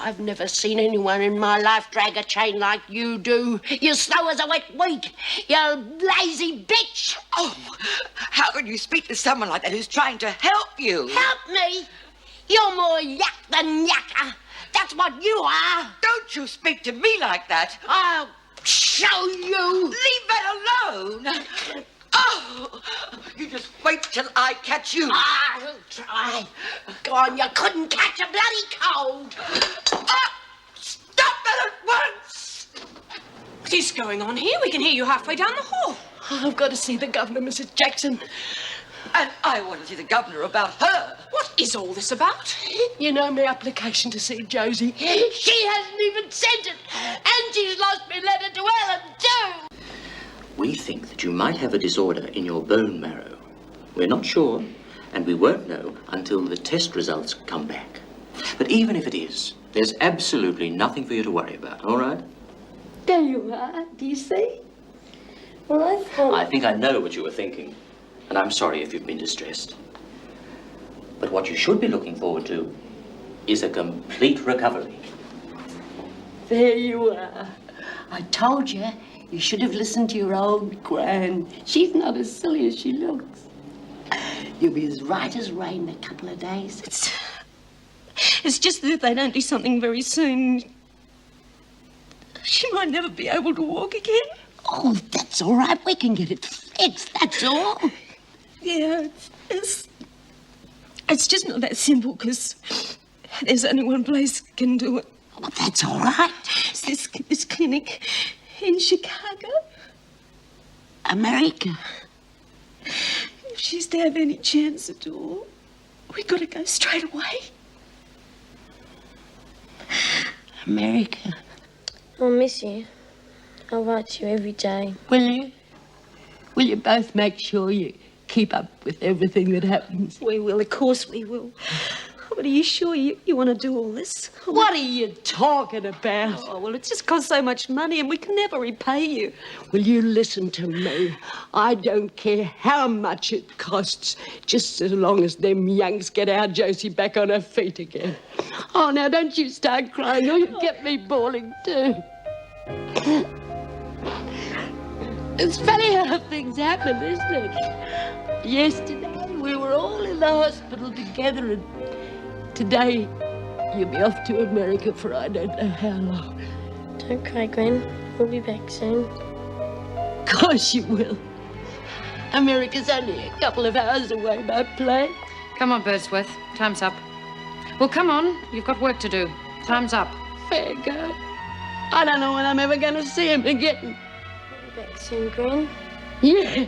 I've never seen anyone in my life drag a chain like you do. You're slow as a wet week. You lazy bitch. Oh, how can you speak to someone like that who's trying to help you? Help me? You're more yak than yakka. That's what you are. Don't you speak to me like that. I'll show you. Leave that alone. Oh, you just wait till I catch you. I'll try. Go on, you couldn't catch a bloody cold. Stop that at once. What is going on here? We can hear you halfway down the hall. I've got to see the governor, Mrs. Jackson. And I want to see the governor about her. What is all this about? You know my application to see Josie. She hasn't even sent it. And she's lost me letter to Ellen, too. We think that you might have a disorder in your bone marrow. We're not sure, and we won't know until the test results come back. But even if it is, there's absolutely nothing for you to worry about, all right? There you are. Do you see? Well, I think I know what you were thinking, and I'm sorry if you've been distressed. But what you should be looking forward to is a complete recovery. There you are. I told you. You should have listened to your old gran. She's not as silly as she looks. You'll be as right as rain in a couple of days. It's just that if they don't do something very soon, she might never be able to walk again. Oh, that's all right. We can get it fixed, that's all. Yeah, it's just not that simple, because there's only one place that can do it. Oh, that's all right. It's this clinic in Chicago. America. If she's to have any chance at all, we've got to go straight away. America. I'll miss you. I'll write to you every day. Will you? Will you both make sure you keep up with everything that happens? We will, of course we will. But are you sure you want to do all this? What are you talking about? Oh, well, it's just cost so much money and we can never repay you. Will you listen to me? I don't care how much it costs, just as long as them Yanks get our Josie back on her feet again. Oh, now don't you start crying or you'll get me bawling too. It's funny how things happen, isn't it? Yesterday we were all in the hospital together, and today you'll be off to America for I don't know how long. Don't cry, Gwen. We'll be back soon. Of course you will. America's only a couple of hours away by plane. Come on, Birdsworth. Time's up. Well, come on. You've got work to do. Time's up. Fair go. I don't know when I'm ever going to see him again. We'll be back soon, Gwen. Yeah.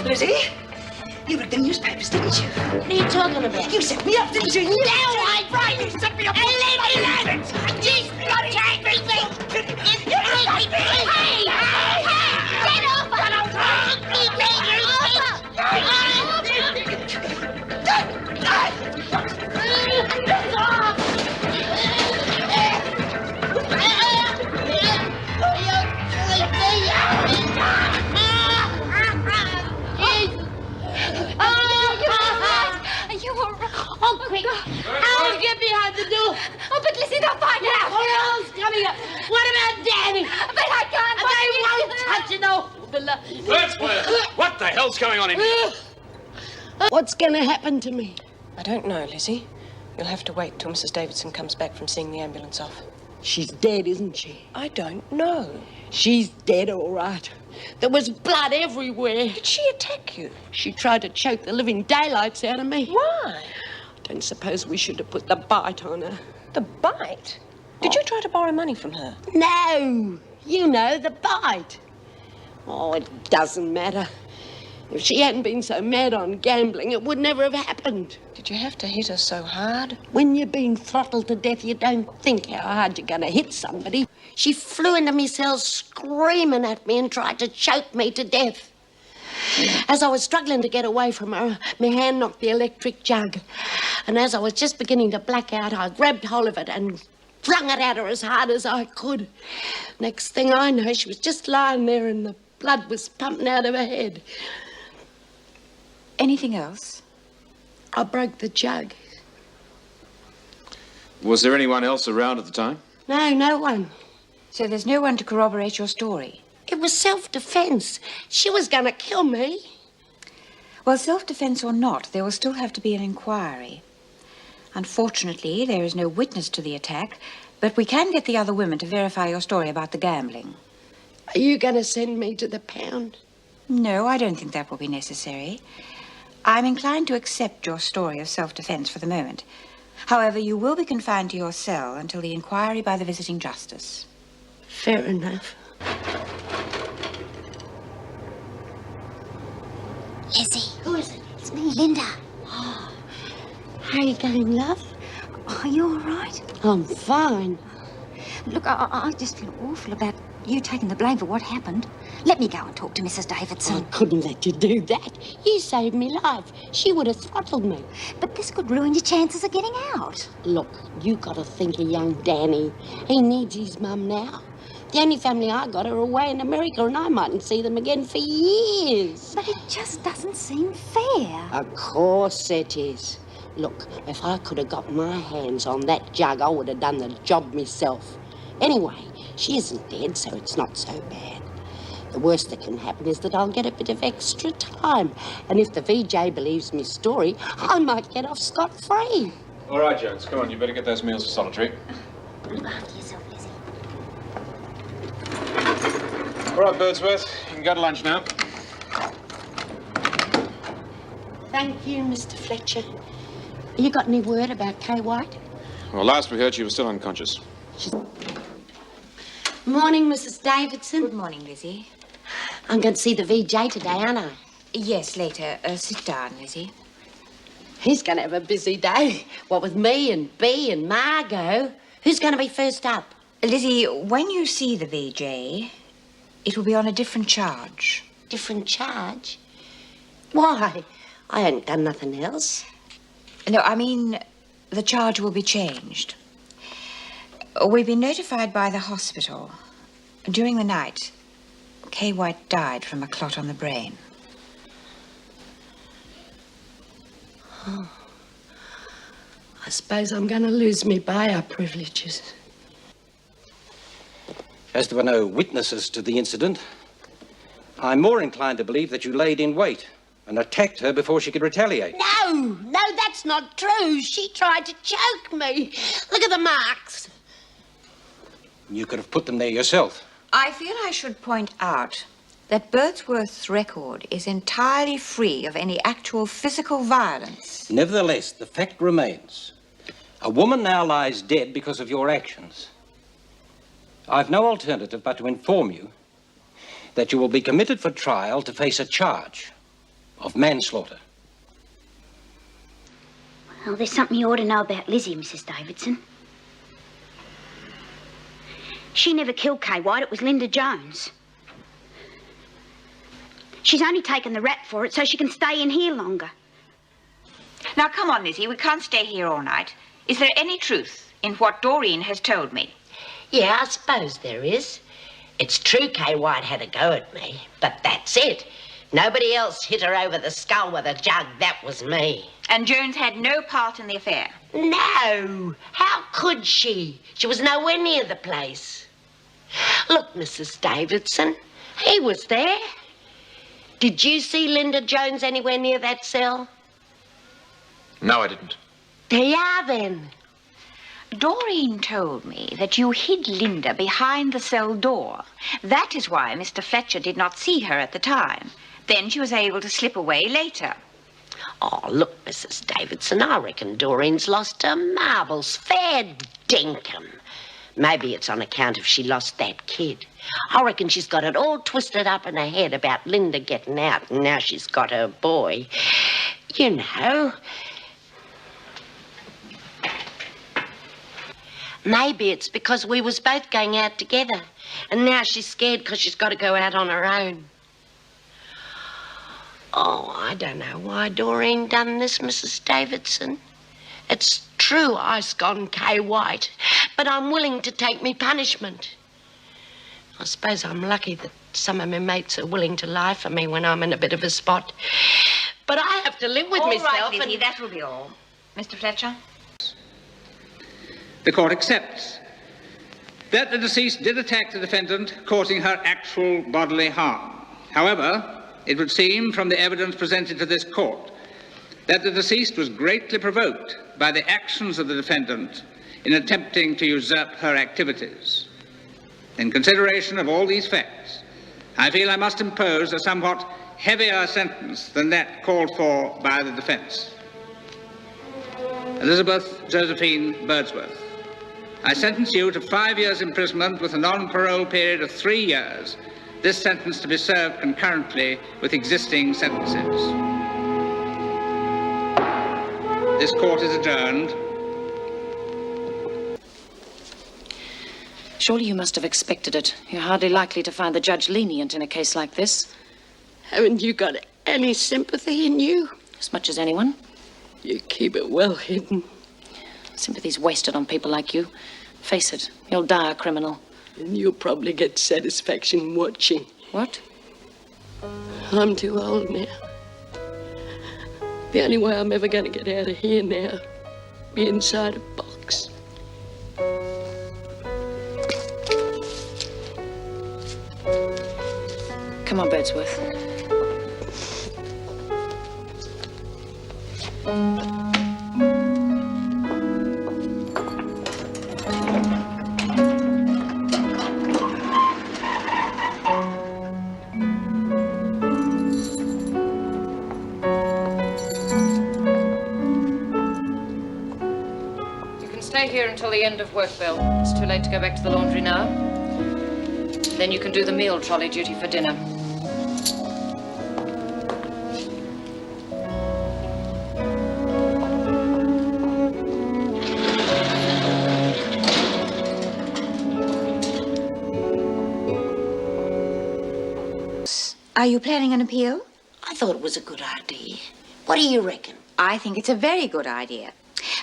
Lizzie, you read the newspapers, didn't you? What are you talking about? You set me up, didn't you? No, I Right, you set me up. Jeez, take me. Hey! Get off! Oh, quick! I'll get behind the door. Oh, but Lizzie, they'll find out. Who else coming up? What about Danny? But I can't. They won't touch it. Birdsworth! What the hell's going on in here? What's going to happen to me? I don't know, Lizzie. You'll have to wait till Mrs. Davidson comes back from seeing the ambulance off. She's dead, isn't she? I don't know. She's dead, all right. There was blood everywhere. Did she attack you? She tried to choke the living daylights out of me. Why? I don't suppose we should have put the bite on her. The bite? Did you try to borrow money from her? No, you know, the bite. Oh, it doesn't matter. If she hadn't been so mad on gambling, it would never have happened. Did you have to hit her so hard? When you're being throttled to death, you don't think how hard you're going to hit somebody. She flew into me cell screaming at me and tried to choke me to death. As I was struggling to get away from her, my hand knocked the electric jug. And as I was just beginning to black out, I grabbed hold of it and flung it at her as hard as I could. Next thing I know, she was just lying there in the Blood was pumping out of her head. Anything else? I broke the jug. Was there anyone else around at the time? No, no one. So there's no one to corroborate your story? It was self-defense. She was going to kill me. Well, self-defense or not, there will still have to be an inquiry. Unfortunately, there is no witness to the attack, but we can get the other women to verify your story about the gambling. Are you going to send me to the pound? No, I don't think that will be necessary. I'm inclined to accept your story of self-defense for the moment. However, you will be confined to your cell until the inquiry by the visiting justice. Fair enough. Lizzie. Who is it? It's me, Linda. How are you going, love? Are you all right? I'm fine. Look, I just feel awful about you taking the blame for what happened. Let me go and talk to Mrs. I Davidson. couldn't let you do that. You saved me life. She would have throttled me. But this could ruin your chances of getting out. Look, you got to think of young Danny. He needs his mum now. The only family I got are away in America, and I mightn't see them again for years. But it just doesn't seem fair. Of course it is. Look, if I could have got my hands on that jug, I would have done the job myself. Anyway, she isn't dead, so it's not so bad. The worst that can happen is that I'll get a bit of extra time. And if the VJ believes me story, I might get off scot-free. All right, Jones, come on. You better get those meals for solitary. Look after yourself, Lizzie. All right, Birdsworth, you can go to lunch now. Thank you, Mr. Fletcher. You got any word about Kay White? Well, last we heard, she was still unconscious. Morning, Mrs. Davidson. Good morning, Lizzie. I'm going to see the VJ today, aren't I? Yes, later. Sit down, Lizzie. He's going to have a busy day. What with me and Bea and Margot. Who's going to be first up? Lizzie, when you see the VJ, it will be on a different charge. Different charge? Why? I haven't done nothing else. No, I mean, the charge will be changed. We've been notified by the hospital. During the night, Kay White died from a clot on the brain. Oh. I suppose I'm going to lose me buyout privileges. As there were no witnesses to the incident, I'm more inclined to believe that you laid in wait and attacked her before she could retaliate. No, that's not true. She tried to choke me. Look at the marks. You could have put them there yourself. I feel I should point out that Birdsworth's record is entirely free of any actual physical violence. Nevertheless, the fact remains. A woman now lies dead because of your actions. I've no alternative but to inform you that you will be committed for trial to face a charge of manslaughter. Well, there's something you ought to know about Lizzie, Mrs. Davidson. She never killed Kay White. It was Linda Jones. She's only taken the rap for it so she can stay in here longer. Now, come on, Lizzie. We can't stay here all night. Is there any truth in what Doreen has told me? Yeah, I suppose there is. It's true Kay White had a go at me, but that's it. Nobody else hit her over the skull with a jug. That was me. And Jones had no part in the affair? No. How could she? She was nowhere near the place. Look, Mrs. Davidson, he was there. Did you see Linda Jones anywhere near that cell? No, I didn't. There you are, then. Doreen told me that you hid Linda behind the cell door. That is why Mr. Fletcher did not see her at the time. Then she was able to slip away later. Oh, look, Mrs. Davidson, I reckon Doreen's lost her marbles. Fair dinkum. Maybe it's on account of she lost that kid. I reckon she's got it all twisted up in her head about Linda getting out, and now she's got her boy. You know. Maybe it's because we was both going out together, and now she's scared because she's got to go out on her own. Oh, I don't know why Doreen done this, Mrs. Davidson. It's true I sconned Kay White, but I'm willing to take me punishment. I suppose I'm lucky that some of my mates are willing to lie for me when I'm in a bit of a spot. But I have to live with myself. All right, Lizzie, that will be all. Mr. Fletcher? The court accepts that the deceased did attack the defendant, causing her actual bodily harm. However, it would seem from the evidence presented to this court that the deceased was greatly provoked by the actions of the defendant in attempting to usurp her activities. In consideration of all these facts, I feel I must impose a somewhat heavier sentence than that called for by the defense. Elizabeth Josephine Birdsworth, I sentence you to 5 years imprisonment with a non-parole period of 3 years, this sentence to be served concurrently with existing sentences. This court is adjourned. Surely you must have expected it. You're hardly likely to find the judge lenient in a case like this. Haven't you got any sympathy in you? As much as anyone. You keep it well hidden. Sympathy's wasted on people like you. Face it, you'll die a criminal. And you'll probably get satisfaction watching. What? I'm too old now. The only way I'm ever going to get out of here now, be inside a box. Come on, Birdsworth. Stay here until the end of work bell. It's too late to go back to the laundry now. Then you can do the meal trolley duty for dinner. Are you planning an appeal? I thought it was a good idea. What do you reckon? I think it's a very good idea.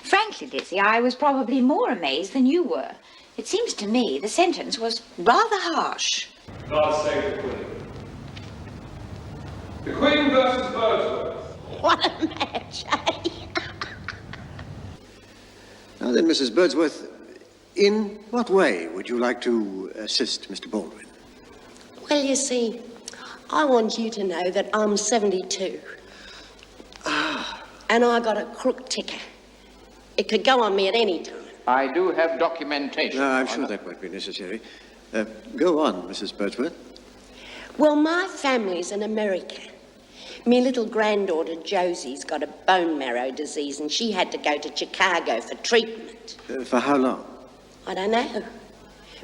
Frankly, Lizzie, I was probably more amazed than you were. It seems to me the sentence was rather harsh. God save the Queen. The Queen versus Birdsworth. What a match, eh? Now then, Mrs. Birdsworth, in what way would you like to assist Mr. Baldwin? Well, you see, I want you to know that I'm 72. And I got a crook ticker. It could go on me at any time. I do have documentation. No, I'm sure that won't be necessary. Go on, Mrs. Birdsworth. Well, my family's in America. Me little granddaughter Josie's got a bone marrow disease and she had to go to Chicago for treatment. For how long? I don't know.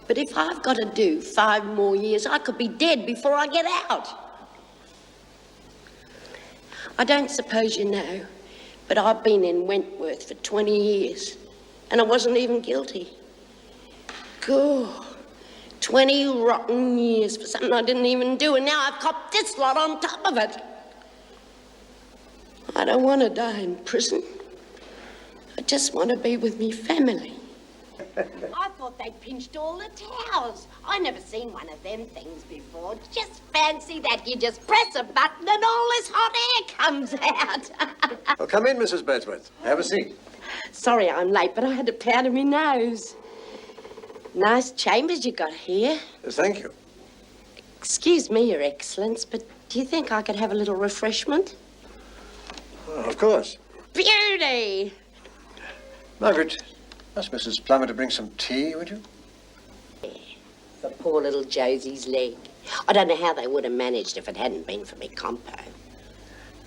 But if I've got to do 5 more years, I could be dead before I get out. I don't suppose you know, but I've been in Wentworth for 20 years, and I wasn't even guilty. God, 20 rotten years for something I didn't even do, and now I've copped this lot on top of it. I don't want to die in prison. I just want to be with me family. I thought they pinched all the towels. I never seen one of them things before. Just fancy that. You just press a button and all this hot air comes out. Well, come in, Mrs. Birdsworth. Have a seat. Sorry I'm late, but I had to powder my nose. Nice chambers you got here. Thank you. Excuse me, Your Excellence, but do you think I could have a little refreshment? Oh, of course. Beauty! Margaret, ask Mrs. Plummer to bring some tea, would you? For poor little Josie's leg. I don't know how they would have managed if it hadn't been for me compo.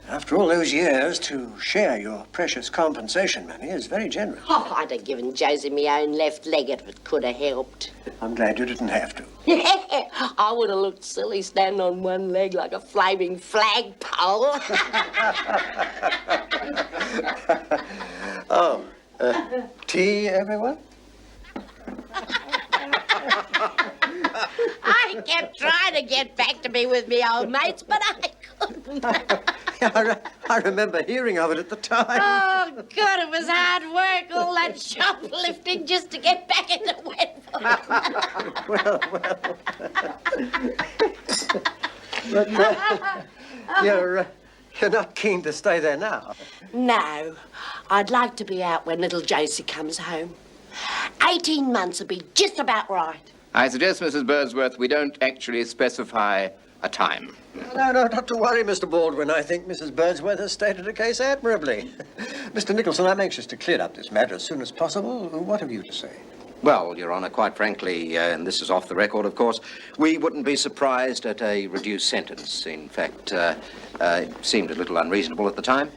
After all those years, to share your precious compensation money is very generous. Oh, I'd have given Josie my own left leg if it could have helped. I'm glad you didn't have to. I would have looked silly standing on one leg like a flaming flagpole. Oh, tea, everyone? I kept trying to get back to be with me old mates, but I couldn't. I remember hearing of it at the time. Oh, God, it was hard work, all that shoplifting just to get back into Wentworth. Well. But you're not keen to stay there now. No, I'd like to be out when little Josie comes home. 18 months would be just about right. I suggest, Mrs. Birdsworth, we don't actually specify a time. No, not to worry, Mr. Baldwin. I think Mrs. Birdsworth has stated the case admirably. Mr. Nicholson, I'm anxious to clear up this matter as soon as possible. What have you to say? Well, Your Honour, quite frankly, and this is off the record, of course, we wouldn't be surprised at a reduced sentence. In fact, it seemed a little unreasonable at the time,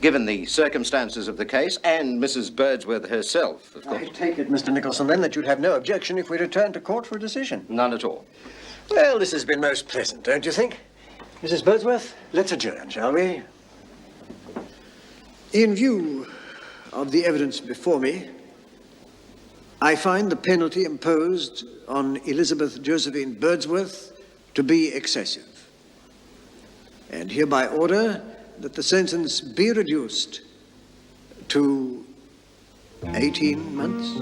given the circumstances of the case and Mrs. Birdsworth herself, of course. I take it, Mr. Nicholson, then, that you'd have no objection if we returned to court for a decision. None at all. Well, this has been most pleasant, don't you think? Mrs. Birdsworth, let's adjourn, shall we? In view of the evidence before me, I find the penalty imposed on Elizabeth Josephine Birdsworth to be excessive, and hereby order that the sentence be reduced to 18 months.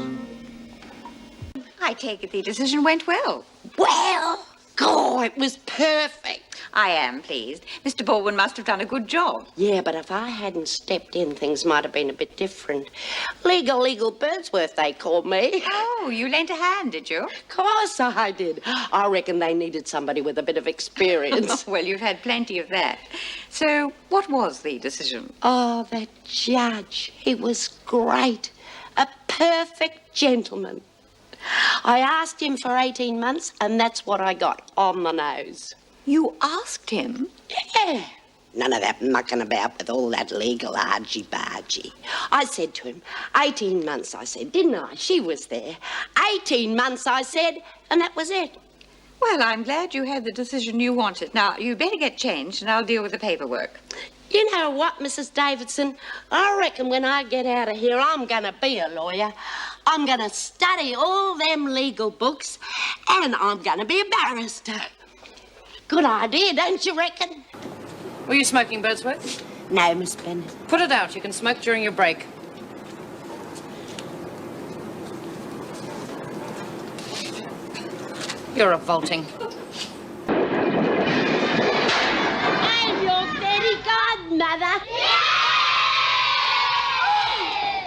I take it the decision went well. Well, God, it was perfect. I am pleased. Mr. Baldwin must have done a good job. Yeah, but if I hadn't stepped in, things might have been a bit different. Legal Birdsworth, they called me. Oh, you lent a hand, did you? Of course I did. I reckon they needed somebody with a bit of experience. Well, you've had plenty of that. So, what was the decision? Oh, that judge. He was great. A perfect gentleman. I asked him for 18 months, and that's what I got, on the nose. You asked him? Yeah. None of that mucking about with all that legal argy-bargy. I said to him, 18 months, I said, didn't I? She was there. 18 months, I said, and that was it. Well, I'm glad you had the decision you wanted. Now, you better get changed, and I'll deal with the paperwork. You know what, Mrs. Davidson? I reckon when I get out of here, I'm going to be a lawyer. I'm going to study all them legal books, and I'm going to be a barrister. Good idea, don't you reckon? Were you smoking, Birdsworth? No, Miss Bennett. Put it out. You can smoke during your break. You're revolting. I'm your fairy godmother.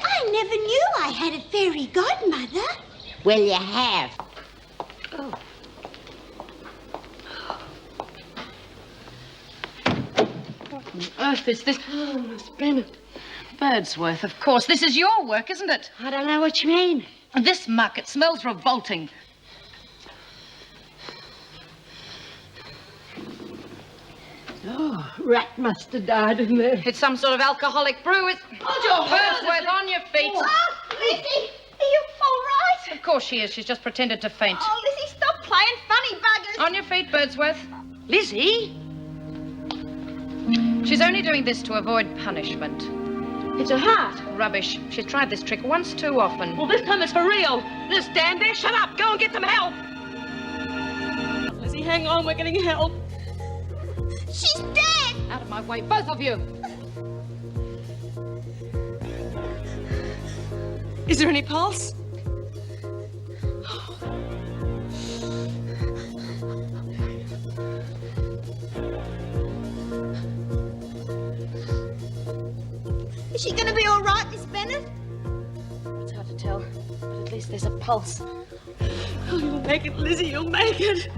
I never knew I had a fairy godmother. Well, you have. Oh. What on earth is this? Oh, Miss Bennett. Birdsworth, of course. This is your work, isn't it? I don't know what you mean. This muck, it smells revolting. Oh, rat must have died in there. It's some sort of alcoholic brew. It's... Hold your Birdsworth, on your feet. Oh, Lizzie, are you all right? Of course she is. She's just pretended to faint. Oh, Lizzie, stop playing funny buggers. On your feet, Birdsworth. Lizzie? She's only doing this to avoid punishment. It's a heart. Rubbish. She's tried this trick once too often. Well, this time it's for real. Just stand there, shut up, go and get some help. Lizzie, hang on, we're getting help. She's dead. Out of my way, both of you. Is there any pulse? Is she going to be all right, Miss Bennett? It's hard to tell, but at least there's a pulse. Oh, you'll make it, Lizzie, you'll make it.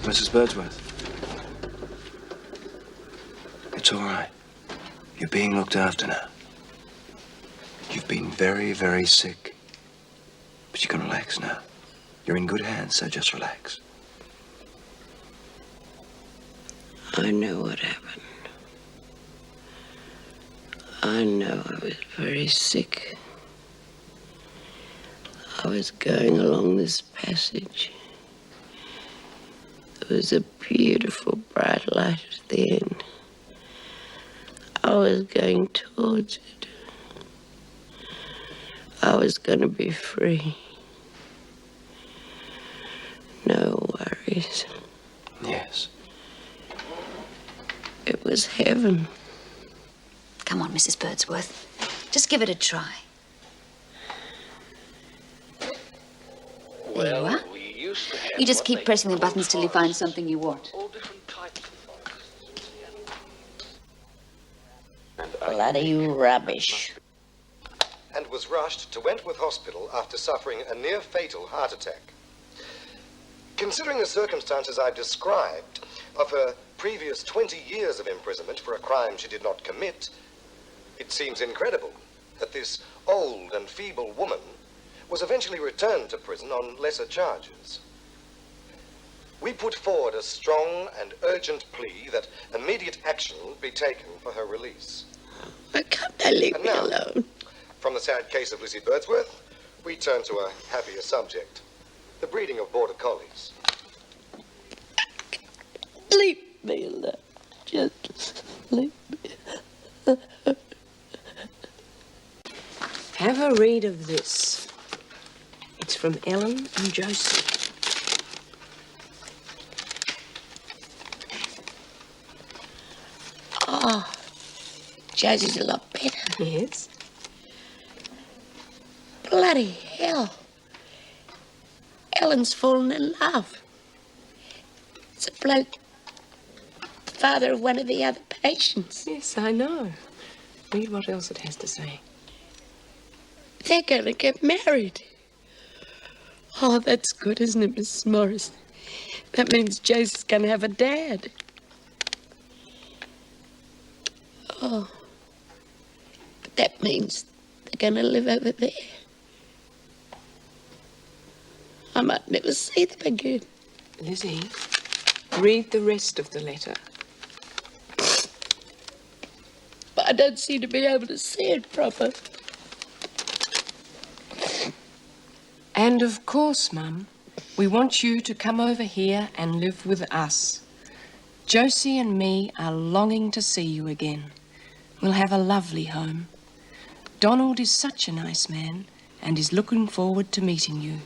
Mrs. Birdsworth. It's all right. You're being looked after now. You've been very, very sick. But you can relax now. You're in good hands, so just relax. I know what happened. I know I was very sick. I was going along this passage. There was a beautiful bright light at the end. I was going towards it. I was going to be free. No worries. Chris. Yes. It was heaven. Come on, Mrs. Birdsworth. Just give it a try. There you are. You just keep pressing the buttons till you find something you want. Bloody rubbish. And was rushed to Wentworth Hospital after suffering a near-fatal heart attack. Considering the circumstances I've described of her previous 20 years of imprisonment for a crime she did not commit, it seems incredible that this old and feeble woman was eventually returned to prison on lesser charges. We put forward a strong and urgent plea that immediate action be taken for her release. Why can't they leave me alone? From the sad case of Lizzie Birdsworth, we turn to a happier subject, the breeding of border collies. Leave me alone. Just leave me. Have a read of this. It's from Ellen and Josie. Oh, Josie's a lot better. Yes. Bloody hell. Ellen's fallen in love. It's a bloke, father of one of the other patients. Yes, I know. Read what else it has to say. They're going to get married. Oh, that's good, isn't it, Mrs. Morris? That means Josie's going to have a dad. Oh, but that means they're going to live over there. I might never see them again. Lizzie, read the rest of the letter. But I don't seem to be able to see it proper. And of course, Mum, we want you to come over here and live with us. Josie and me are longing to see you again. We'll have a lovely home. Donald is such a nice man and is looking forward to meeting you.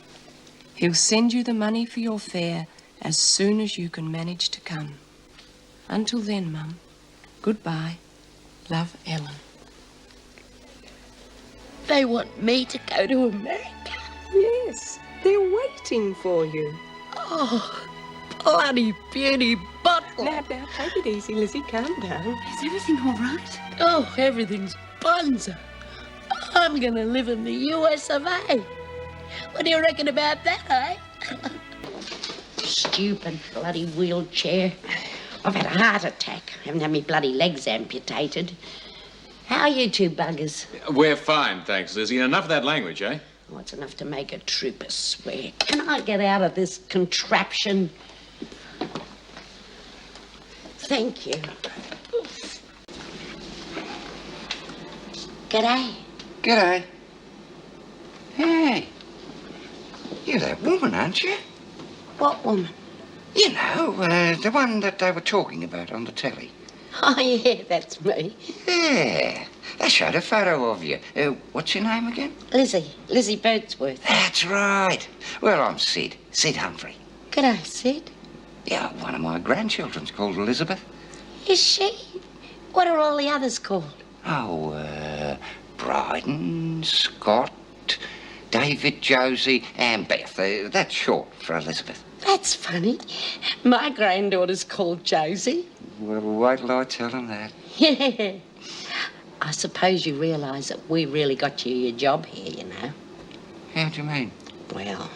He'll send you the money for your fare as soon as you can manage to come. Until then, Mum, goodbye. Love, Ellen. They want me to go to America. Yes, they're waiting for you. Oh, bloody beauty bottle. Now, take it easy, Lizzie. Calm down. Is everything all right? Oh, everything's bonza. I'm going to live in the US of A. What do you reckon about that, eh? Stupid bloody wheelchair. I've had a heart attack. Haven't had my bloody legs amputated. How are you two buggers? We're fine, thanks, Lizzie. Enough of that language, eh? Oh, it's enough to make a trooper swear. Can I get out of this contraption? Thank you. G'day. G'day. Hey, you're that woman, aren't you? What woman? You know, the one that they were talking about on the telly. Oh, yeah, that's me. Yeah, they showed a photo of you. What's your name again? Lizzie. Lizzie Birdsworth. That's right. Well, I'm Sid. Sid Humphrey. G'day, Sid. Yeah, one of my grandchildren's called Elizabeth. Is she? What are all the others called? Oh, Bryden, Scott, David, Josie, and Beth. That's short for Elizabeth. That's funny. My granddaughter's called Josie. Well, wait till I tell them that. Yeah. I suppose you realise that we really got you your job here, you know. How do you mean? Well,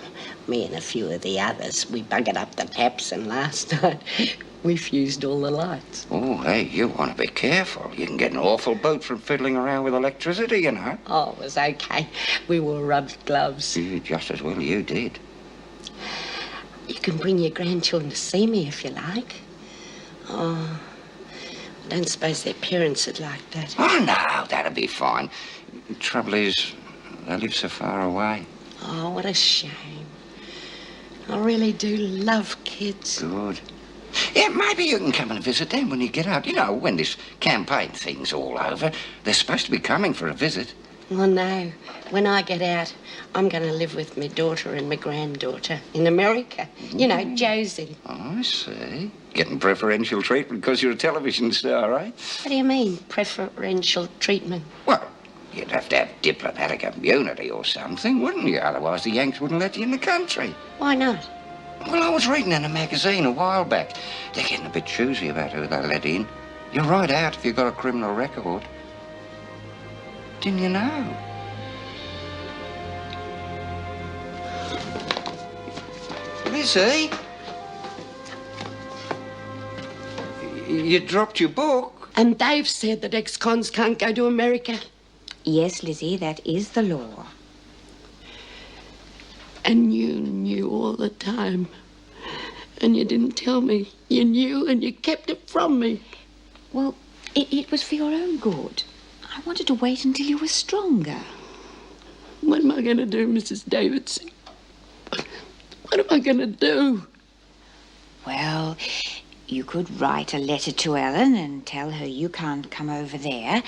me and a few of the others, we buggered up the taps, and last night we fused all the lights. Oh, hey, you want to be careful. You can get an awful boot from fiddling around with electricity, you know. Oh, it was okay. We wore rubbed gloves. Just as well you did. You can bring your grandchildren to see me if you like. Oh, I don't suppose their parents would like that. Oh, no, that'll be fine. The trouble is, they live so far away. Oh, what a shame. I really do love kids. Good. Yeah, maybe you can come and visit them when you get out. You know, when this campaign thing's all over, they're supposed to be coming for a visit. Well, no. When I get out, I'm going to live with my daughter and my granddaughter in America. You know, Josie. Oh, I see. Getting preferential treatment because you're a television star, eh? What do you mean, preferential treatment? Well, you'd have to have diplomatic immunity or something, wouldn't you? Otherwise the Yanks wouldn't let you in the country. Why not? Well, I was reading in a magazine a while back. They're getting a bit choosy about who they let in. You're right out if you've got a criminal record. Didn't you know? Lizzie? You dropped your book. And they've said that ex-cons can't go to America. Yes, Lizzie, that is the law. And you knew all the time. And you didn't tell me. You knew and you kept it from me. Well, it was for your own good. I wanted to wait until you were stronger. What am I going to do, Mrs. Davidson? What am I going to do? Well, you could write a letter to Ellen and tell her you can't come over there.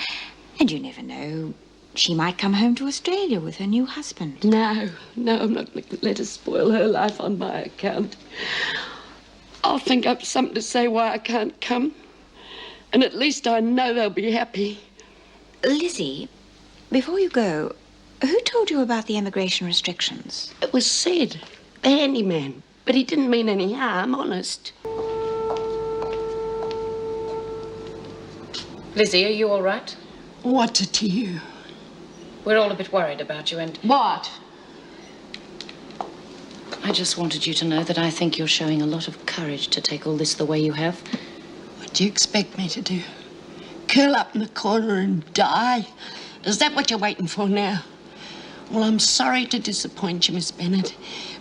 And you never know, she might come home to Australia with her new husband. No, I'm not going to let her spoil her life on my account. I'll think up something to say why I can't come. And at least I know they'll be happy. Lizzie, before you go, who told you about the emigration restrictions? It was Sid, the handyman. But he didn't mean any harm, honest. Lizzie, are you all right? What's it to you? We're all a bit worried about you and... What? I just wanted you to know that I think you're showing a lot of courage to take all this the way you have. What do you expect me to do? Curl up in the corner and die? Is that what you're waiting for now? Well, I'm sorry to disappoint you, Miss Bennett,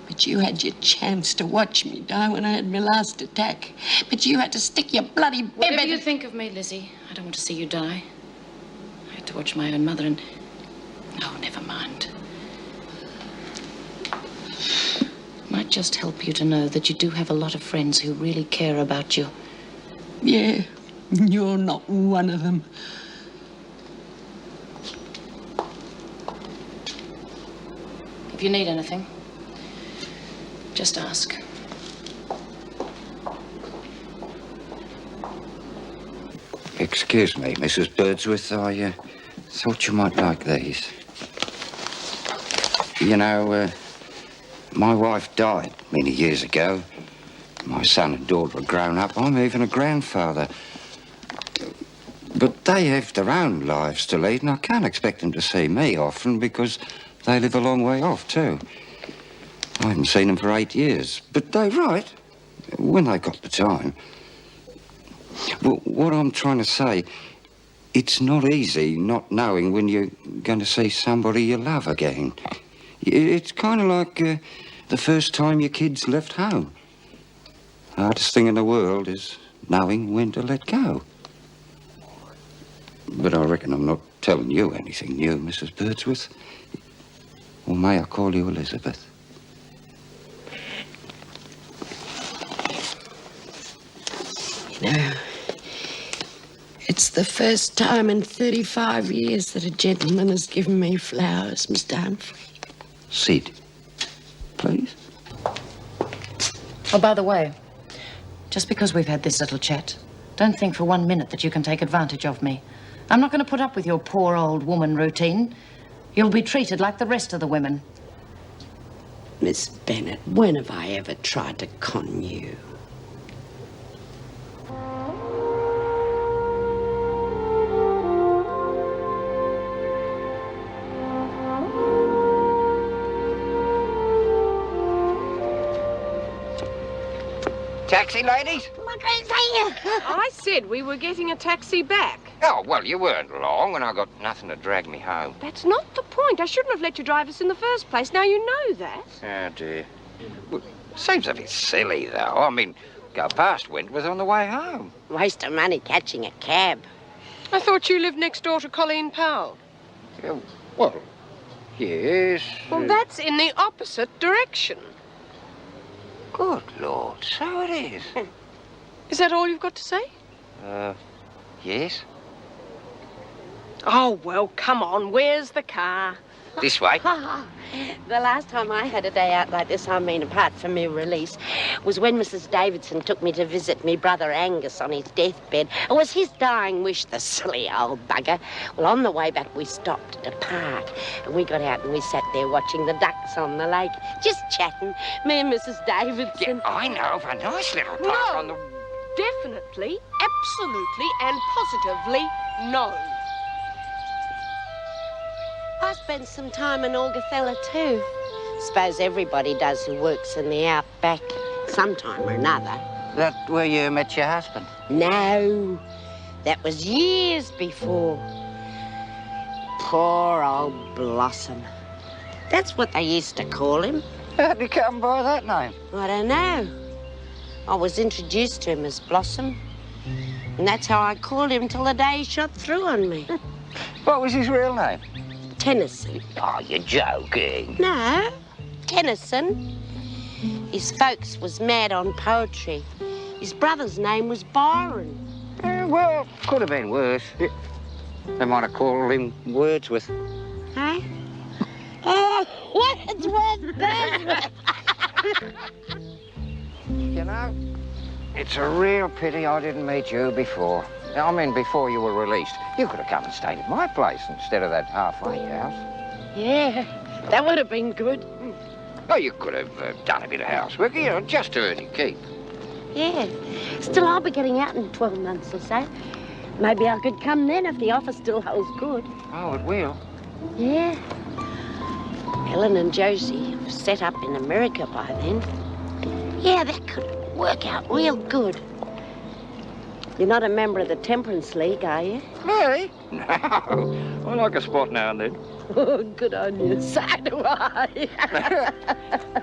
but you had your chance to watch me die when I had my last attack. But you had to stick your bloody bib Whatever in... you think of me, Lizzie, I don't want to see you die. I had to watch my own mother and... Oh, never mind. Might just help you to know that you do have a lot of friends who really care about you. Yeah, you're not one of them. If you need anything, just ask. Excuse me, Mrs. Birdsworth, I thought you might like these. You know, my wife died many years ago. My son and daughter are grown up. I'm even a grandfather. But they have their own lives to lead, and I can't expect them to see me often because they live a long way off, too. I haven't seen them for 8 years, but they write when they got the time. Well, what I'm trying to say, it's not easy not knowing when you're going to see somebody you love again. It's kind of like the first time your kids left home. The hardest thing in the world is knowing when to let go. But I reckon I'm not telling you anything new, Mrs. Birdsworth. Or may I call you Elizabeth? You know, it's the first time in 35 years that a gentleman has given me flowers, Mr. Humphrey. Sid, please. Oh, by the way, just because we've had this little chat, don't think for 1 minute that you can take advantage of me. I'm not going to put up with your poor old woman routine. You'll be treated like the rest of the women. Miss Bennett, when have I ever tried to con you? Taxi, ladies? I said we were getting a taxi back. Oh, well, you weren't long, and I got nothing to drag me home. That's not the point. I shouldn't have let you drive us in the first place. Now you know that. Oh, dear. Well, seems a bit silly, though. I mean, go past Wentworth on the way home. Waste of money catching a cab. I thought you lived next door to Colleen Powell. Yeah, well, yes. Well, that's in the opposite direction. Good Lord, so it is. Is that all you've got to say? Yes. Oh, well, come on. Where's the car? This way. The last time I had a day out like this, I mean, apart from my release, was when Mrs. Davidson took me to visit me brother Angus on his deathbed. It was his dying wish, the silly old bugger. Well, on the way back, we stopped at a park, and we got out and we sat there watching the ducks on the lake, just chatting, me and Mrs. Davidson. Yeah, I know of a nice little park on the... Definitely, absolutely, and positively no. I spent some time in Augathella too. Suppose everybody does who works in the outback, sometime or another. That where you met your husband? No, that was years before. Poor old Blossom. That's what they used to call him. How'd he come by that name? I don't know. I was introduced to him as Blossom, and that's how I called him till the day he shot through on me. What was his real name? Tennyson. Oh, you're joking. No, Tennyson. His folks was mad on poetry. His brother's name was Byron. Well, could have been worse. They might have called him Wordsworth. Huh? Oh, Wordsworth! You know, it's a real pity I didn't meet you before. I mean, before you were released. You could have come and stayed at my place instead of that halfway house. Yeah, that would have been good. Oh, you could have done a bit of housework, you know, just to earn your keep. Yeah. Still, I'll be getting out in 12 months or so. Maybe I could come then if the offer still holds good. Oh, it will? Yeah. Helen and Josie have set up in America by then. Yeah, that could work out real good. You're not a member of the Temperance League, are you? Me? No. I like a spot now and then. Oh, good on you. So do I.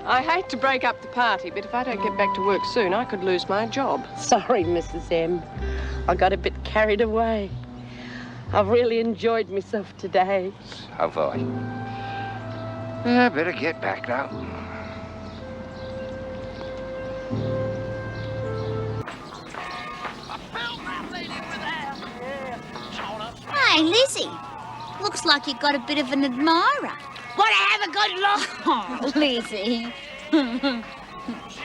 I hate to break up the party, but if I don't get back to work soon, I could lose my job. Sorry, Mrs. M. I got a bit carried away. I've really enjoyed myself today. So have I. I better get back now. Hey, Lizzie. Looks like you've got a bit of an admirer. Want to have a good look? Oh, Lizzie.